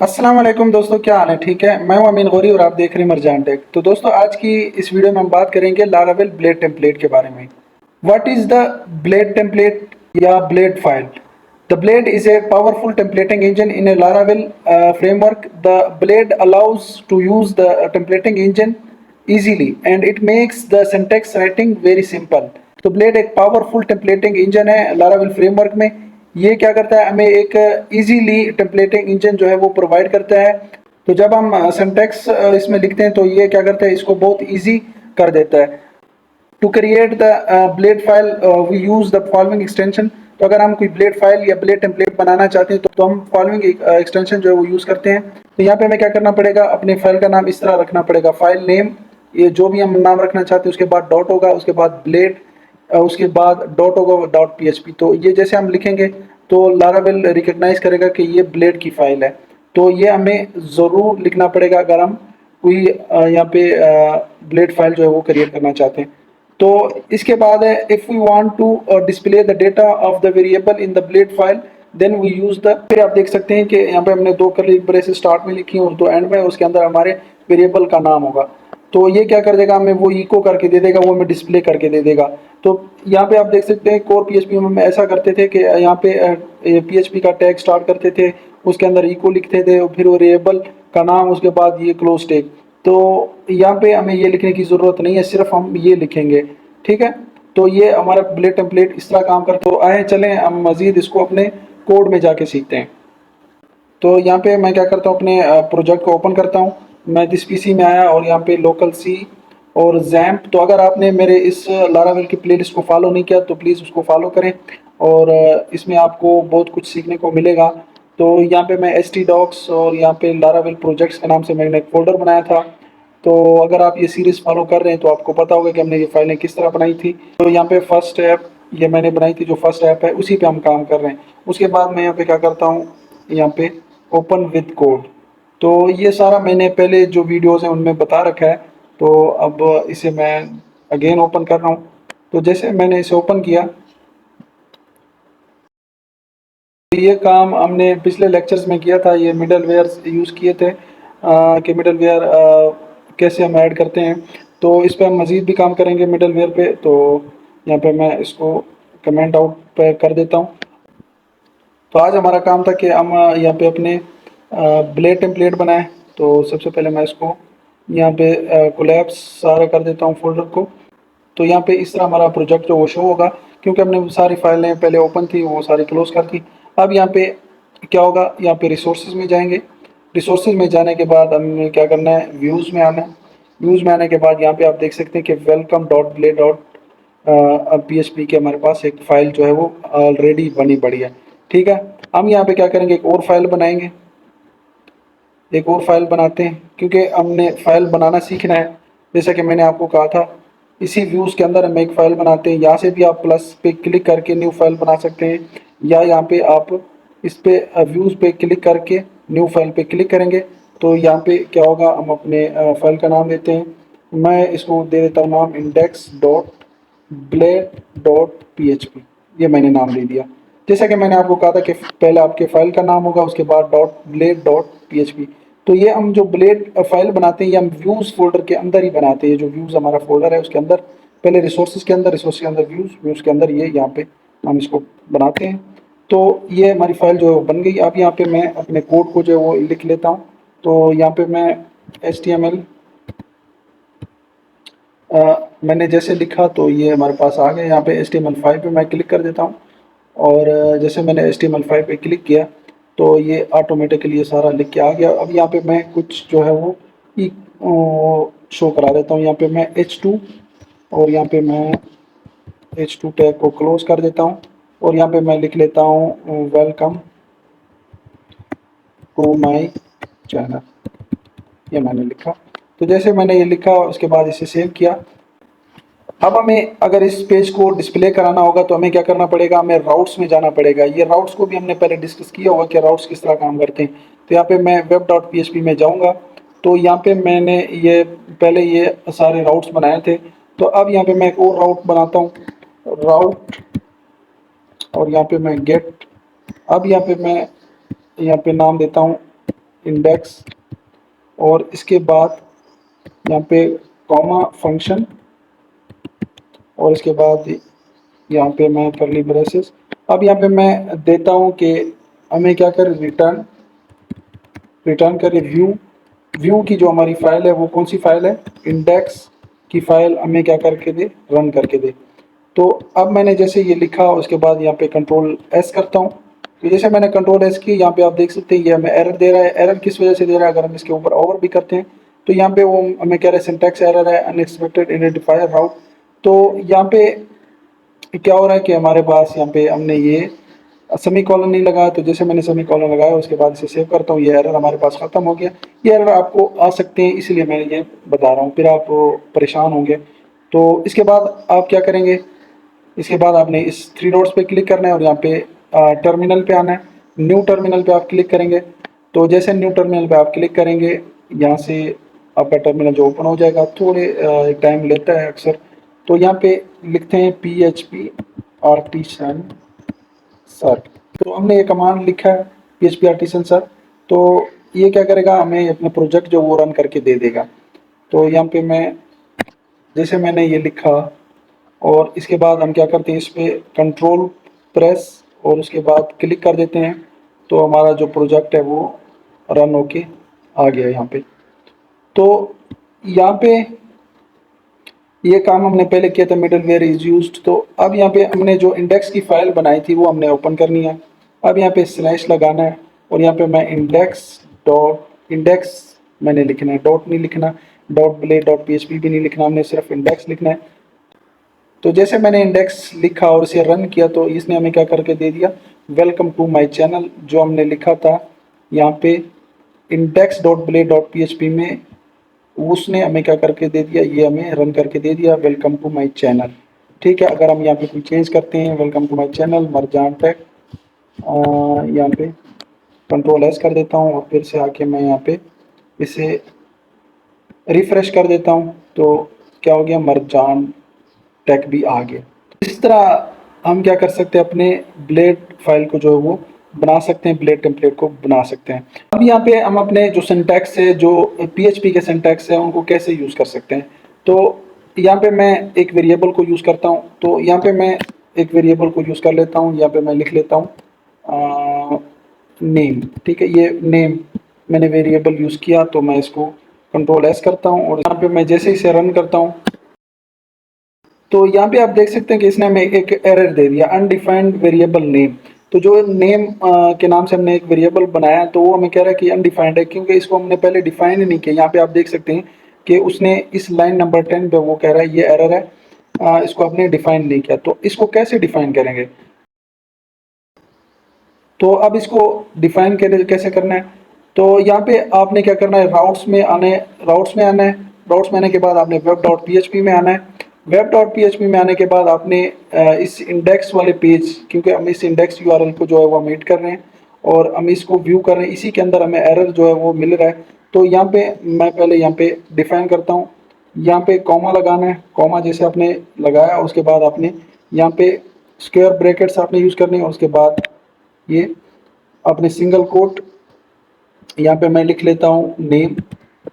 अस्सलाम वालेकुम दोस्तों, क्या हाल है? ठीक है, मैं हूं अमीन गौरी और आप देख रहे हैं मरजान टेक। तो दोस्तों, आज की इस वीडियो में हम बात करेंगे लारावेल ब्लेड टेम्पलेट के बारे में। What is the blade template या blade file? The blade is a powerful templating engine in a Laravel framework. The blade allows to use the templating engine easily and it makes the syntax writing very simple। तो blade एक powerful templating engine है Laravel framework में। ये क्या करता है, हमें एक इजीली टेम्पलेटिंग इंजन जो है वो प्रोवाइड करता है। तो जब हम सिंटैक्स इसमें लिखते हैं तो ये क्या करता है, इसको बहुत इजी कर देता है। To create the blade file we use the following extension. तो अगर हम कोई ब्लेड फाइल या ब्लेड टेम्पलेट बनाना चाहते हैं तो हम फॉलोइंग एक्सटेंशन जो है वो यूज करते हैं। तो यहाँ पे हमें क्या करना पड़ेगा, अपने फाइल का नाम इस तरह रखना पड़ेगा, फाइल नेम, ये जो भी हम नाम रखना चाहते हैं, उसके बाद डॉट होगा, उसके बाद ब्लेड, उसके बाद डॉट होगा, डॉट पीएचपी। तो ये जैसे हम लिखेंगे तो लारावेल रिकॉग्नाइज करेगा कि ये ब्लेड की फाइल है। तो ये हमें ज़रूर लिखना पड़ेगा अगर हम कोई यहाँ पे ब्लेड फाइल जो है वो क्रिएट करना चाहते हैं। तो इसके बाद है, if we want to display the data of the variable in the blade file then we use the. फिर आप देख सकते हैं कि यहाँ पे हमने दो कर्ली ब्रेसेस स्टार्ट में लिखी और दो एंड में, उसके अंदर हमारे वेरिएबल का नाम होगा। तो ये क्या कर देगा, हमें वो इको करके दे देगा, वो हमें डिस्प्ले करके दे देगा। तो यहाँ पे आप देख सकते हैं कोर पीएचपी में हम ऐसा करते थे कि यहाँ पे पीएचपी का टैग स्टार्ट करते थे, उसके अंदर इको लिखते थे, और फिर वो वेरिएबल का नाम, उसके बाद ये क्लोज टैग। तो यहाँ पे हमें ये लिखने की ज़रूरत नहीं है, सिर्फ हम ये लिखेंगे। ठीक है, तो ये हमारा ब्लेड टेम्पलेट इस तरह काम करता है। तो आए चलें हम मज़ीद इसको अपने कोड में जाके सीखते हैं। तो यहाँ पे मैं क्या करता हूँ, अपने प्रोजेक्ट को ओपन करता हूँ। मैं जिस पीसी में आया और यहाँ पे लोकल सी और जैम्प। तो अगर आपने मेरे इस लारावेल की प्लेलिस्ट को फॉलो नहीं किया तो प्लीज़ उसको फॉलो करें, और इसमें आपको बहुत कुछ सीखने को मिलेगा। तो यहाँ पे मैं htdocs और यहाँ पे लारावेल प्रोजेक्ट्स के नाम से मैंने एक फ़ोल्डर बनाया था। तो अगर आप ये सीरीज़ फॉलो कर रहे हैं तो आपको पता होगा कि हमने ये फाइलें किस तरह बनाई थी। तो यहाँ पे फर्स्ट ऐप ये मैंने बनाई थी, जो फर्स्ट ऐप है उसी पे हम काम कर रहे हैं। उसके बाद मैं यहाँ पे क्या करता हूँ, यहाँ पे ओपन विद कोड। तो ये सारा मैंने पहले जो वीडियोस हैं उनमें बता रखा है। तो अब इसे मैं अगेन ओपन कर रहा हूँ। तो जैसे मैंने इसे ओपन किया, तो ये काम हमने पिछले लेक्चर्स में किया था, ये मिडल वेयर यूज़ किए थे कि मिडल वेयर कैसे हम ऐड करते हैं। तो इस पर हम मज़ीद भी काम करेंगे मिडल वेयर पे। तो यहाँ पे मैं इसको कमेंट आउट पे कर देता हूँ। तो आज हमारा काम था कि हम यहाँ पे अपने ब्लेड टेम्पलेट बनाएं। तो सबसे पहले मैं इसको यहाँ पे कोलैप्स सारा कर देता हूँ फोल्डर को। तो यहाँ पे इस तरह हमारा प्रोजेक्ट जो वो शो होगा, क्योंकि हमने वो सारी फाइलें पहले ओपन थी वो सारी क्लोज कर दी। अब यहाँ पे क्या होगा, यहाँ पे रिसोर्सेज में जाएंगे। रिसोर्सेज में जाने के बाद हमें क्या करना है, व्यूज़ में आना है। व्यूज़ में आने के बाद यहाँ पे आप देख सकते हैं कि welcome dot blade dot PHP की हमारे पास एक फ़ाइल जो है वो ऑलरेडी बनी पड़ी है। ठीक है, हम यहाँ पे क्या करेंगे, एक और फाइल बनाएंगे। एक और फाइल बनाते हैं क्योंकि हमने फाइल बनाना सीखना है। जैसा कि मैंने आपको कहा था, इसी व्यूज़ के अंदर हम एक फ़ाइल बनाते हैं। यहाँ से भी आप प्लस पे क्लिक करके न्यू फाइल बना सकते हैं, या यहाँ पे आप इस पे व्यूज़ पे क्लिक करके न्यू फाइल पे क्लिक करेंगे। तो यहाँ पे क्या होगा, हम अपने फाइल का नाम देते हैं। मैं इसको दे देता हूँ नाम index dot blade dot PHP। ये मैंने नाम दे दिया। जैसा कि मैंने आपको कहा था कि पहले आपके फाइल का नाम होगा, उसके बाद डॉट ब्लेड डॉट PHP। तो ये हम जो ब्लेड फाइल बनाते हैं ये हम व्यूज़ फोल्डर के अंदर ही बनाते हैं। जो व्यूज़ हमारा फोल्डर है उसके अंदर, पहले रिसोर्सेज के अंदर, रिसोर्स के अंदर व्यूज़, व्यूज़ के अंदर ये यहाँ पे हम इसको बनाते हैं। तो ये हमारी फाइल जो है वो बन गई। अब यहाँ पे मैं अपने कोड को जो है वो लिख लेता हूँ। तो यहाँ पे मैं HTML मैंने जैसे लिखा तो ये हमारे पास आ गया। यहाँ पे HTML5 पे मैं क्लिक कर देता हूँ, और जैसे मैंने HTML5 पे क्लिक किया तो ये ऑटोमेटिकली ये सारा लिख के आ गया। अब यहाँ पे मैं कुछ जो है वो शो करा देता हूँ। यहाँ पे मैं H2 और यहाँ पे मैं H2 टैग को क्लोज कर देता हूँ, और यहाँ पे मैं लिख लेता हूँ वेलकम टू माई चैनल। ये मैंने लिखा। तो जैसे मैंने ये लिखा उसके बाद इसे सेव किया। अब हमें अगर इस पेज को डिस्प्ले कराना होगा तो हमें क्या करना पड़ेगा, हमें राउट्स में जाना पड़ेगा। ये राउट्स को भी हमने पहले डिस्कस किया होगा कि राउट्स किस तरह काम करते हैं। तो यहाँ पे मैं वेब डॉट PHP में जाऊँगा। तो यहाँ पे मैंने ये पहले ये सारे राउट्स बनाए थे। तो अब यहाँ पे मैं एक और राउट बनाता हूँ, राउट, और यहाँ पे मैं गेट। अब यहाँ पे मैं यहाँ पे नाम देता हूँ इंडेक्स और इसके बाद यहाँ पे कॉमा फंक्शन और इसके बाद यहाँ पे मैं करली ब्रेसेस। अब यहाँ पे मैं देता हूँ कि हमें क्या करें, रिटर्न करें व्यू की जो हमारी फाइल है वो कौन सी फाइल है, इंडेक्स की फाइल हमें क्या करके दे, रन करके दे। तो अब मैंने जैसे ये लिखा उसके बाद यहाँ पे कंट्रोल एस करता हूँ। तो जैसे मैंने कंट्रोल एस की, यहाँ पे आप देख सकते हैं ये हमें एरर दे रहा है। एरर किस वजह से दे रहा है, अगर हम इसके ऊपर ओवर भी करते हैं तो यहाँ पे वो हमें कह रहा है सिंटैक्स एरर है, अनएक्सपेक्टेड आइडेंटिफायर राउट। तो यहाँ पे क्या हो रहा है कि हमारे पास यहाँ पे हमने ये सेमी कॉलन नहीं लगाया। तो जैसे मैंने सेमी कॉलन लगाया उसके बाद इसे सेव करता हूँ, ये एरर हमारे पास ख़त्म हो गया। ये एरर आपको आ सकते हैं इसलिए मैं ये बता रहा हूँ, फिर आप परेशान होंगे। तो इसके बाद आप क्या करेंगे, इसके बाद आपने इस थ्री डॉट्स पे क्लिक करना है और यहाँ पे टर्मिनल पे आना है। न्यू टर्मिनल पे आप क्लिक करेंगे। तो जैसे न्यू टर्मिनल पे आप क्लिक करेंगे यहाँ से आपका टर्मिनल जो ओपन हो जाएगा, थोड़े टाइम लेता है अक्सर। तो यहाँ पे लिखते हैं PHP आर्टिसन सर। तो हमने ये कमांड लिखा है PHP आर्टिसन सर। तो ये क्या करेगा, हमें अपना प्रोजेक्ट जो वो रन करके दे देगा। तो यहाँ पे मैं जैसे मैंने ये लिखा और इसके बाद हम क्या करते हैं, इस पर कंट्रोल प्रेस और उसके बाद क्लिक कर देते हैं। तो हमारा जो प्रोजेक्ट है वो रन होके आ गया यहाँ पे। तो यहाँ पे ये काम हमने पहले किया था, मिडल वेयर इज यूज्ड। तो अब यहाँ पे हमने जो इंडेक्स की फाइल बनाई थी वो हमने ओपन करनी है। अब यहाँ पे स्लैश लगाना है और यहाँ पे मैं इंडेक्स मैंने लिखना है, डॉट नहीं लिखना, डॉट ब्लेड डॉट PHP भी नहीं लिखना, हमने सिर्फ इंडेक्स लिखना है। तो जैसे मैंने इंडेक्स लिखा और इसे रन किया तो इसने हमें क्या करके दे दिया, वेलकम टू माई चैनल। जो हमने लिखा था यहाँ पे index dot blade dot PHP में, उसने हमें क्या करके दे दिया, ये हमें रन करके दे दिया, वेलकम टू माय चैनल। ठीक है, अगर हम यहाँ पे कोई चेंज करते हैं, welcome to my channel Marjan tech, यहाँ पे कंट्रोल एस कर देता हूँ और फिर से आके मैं यहाँ पे इसे रिफ्रेश कर देता हूँ। तो क्या हो गया, मरजान टेक भी आ गया। इस तरह हम क्या कर सकते हैं, अपने ब्लेड फाइल को जो है वो बना सकते हैं, ब्लेड टेम्पलेट को बना सकते हैं। अब यहाँ पे हम अपने जो सिंटैक्स है, जो PHP के सिंटैक्स है, उनको कैसे यूज़ कर सकते हैं। तो यहाँ पे मैं एक वेरिएबल को यूज़ करता हूँ। तो यहाँ पे मैं एक वेरिएबल को यूज़ कर लेता हूँ, यहाँ पे मैं लिख लेता हूँ नेम। ठीक है, ये नेम मैंने वेरिएबल यूज़ किया। तो मैं इसको कंट्रोल एस करता हूँ और यहाँ पे मैं जैसे इसे रन करता हूँ तो यहाँ पे आप देख सकते हैं कि इसने हमें एक एरर दे दिया, अनडिफाइंड वेरिएबल नेम। तो जो नेम के नाम से हमने एक वेरिएबल बनाया तो वो हमें कह रहा है कि अनडिफाइंड है, क्योंकि इसको हमने पहले डिफाइन ही नहीं किया। यहाँ पे आप देख सकते हैं कि उसने इस लाइन नंबर 10 पे वो कह रहा है ये एरर है, इसको आपने डिफाइन नहीं किया। तो इसको कैसे डिफाइन करेंगे, तो अब इसको डिफाइन कैसे करना है। तो यहाँ पे आपने क्या करना है, राउट्स में आना है। राउट्स में आने के बाद आपने वेब डॉट PHP में आना है। वेब डॉट PHP में आने के बाद आपने इस इंडेक्स वाले पेज, क्योंकि हम इस इंडेक्स URL को जो है वो मीट कर रहे हैं और हम इसको व्यू कर रहे हैं, इसी के अंदर हमें एरर जो है वो मिल रहा है। तो यहाँ पे मैं पहले यहाँ पे डिफाइन करता हूँ, यहाँ पे कॉमा लगाना है। कॉमा जैसे आपने लगाया उसके बाद आपने यहाँ पे स्क्वायर ब्रैकेट्स आपने यूज़ करनी है। उसके बाद ये अपने सिंगल कोट यहाँ पे मैं लिख लेता हूँ नेम,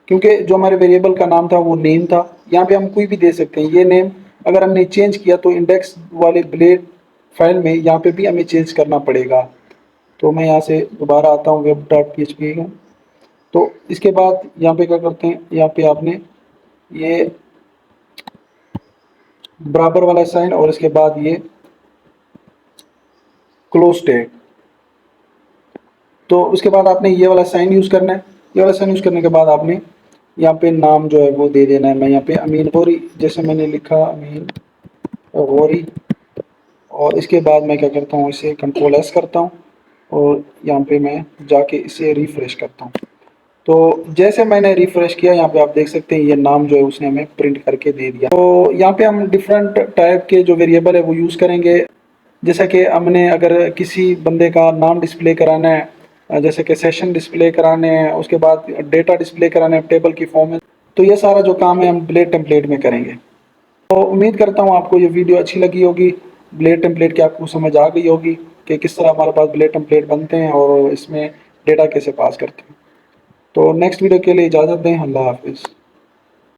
क्योंकि जो हमारे वेरिएबल का नाम था वो नेम था। यहाँ पे हम कोई भी दे सकते हैं ये नेम। अगर हमने चेंज किया तो इंडेक्स वाले ब्लेड फाइल में यहाँ पे भी हमें चेंज करना पड़ेगा। तो मैं यहाँ से दोबारा आता हूँ वेब डॉट PHP का। तो इसके बाद यहाँ पे क्या करते हैं, यहाँ पे आपने ये बराबर वाला साइन और इसके बाद ये क्लोज टैग। तो उसके बाद आपने ये वाला साइन यूज़ करना है। ये वाला साइन यूज़ करने के बाद आपने यहाँ पे नाम जो है वो दे देना है। मैं यहाँ पे अमीन गौरी जैसे मैंने लिखा, अमीन गौरी। और इसके बाद मैं क्या करता हूँ, इसे कंट्रोल एस करता हूँ और यहाँ पे मैं जाके इसे रिफ्रेश करता हूँ। तो जैसे मैंने रिफ्रेश किया, यहाँ पे आप देख सकते हैं ये नाम जो है उसने हमें प्रिंट करके दे दिया। तो यहाँ पे हम डिफरेंट टाइप के जो वेरिएबल है वो यूज़ करेंगे। जैसा कि हमने अगर किसी बंदे का नाम डिस्प्ले कराना है, जैसे कि सेशन डिस्प्ले कराने हैं, उसके बाद डेटा डिस्प्ले कराना है टेबल की फॉर्म में, तो ये सारा जो काम है हम ब्लेड टेम्पलेट में करेंगे। तो उम्मीद करता हूँ आपको ये वीडियो अच्छी लगी होगी, ब्लेड टेम्पलेट की आपको समझ आ गई होगी कि किस तरह हमारे पास ब्लेड टेम्पलेट बनते हैं और इसमें डेटा कैसे पास करते हैं। तो नेक्स्ट वीडियो के लिए इजाज़त दें। अल्लाह हाफिज़।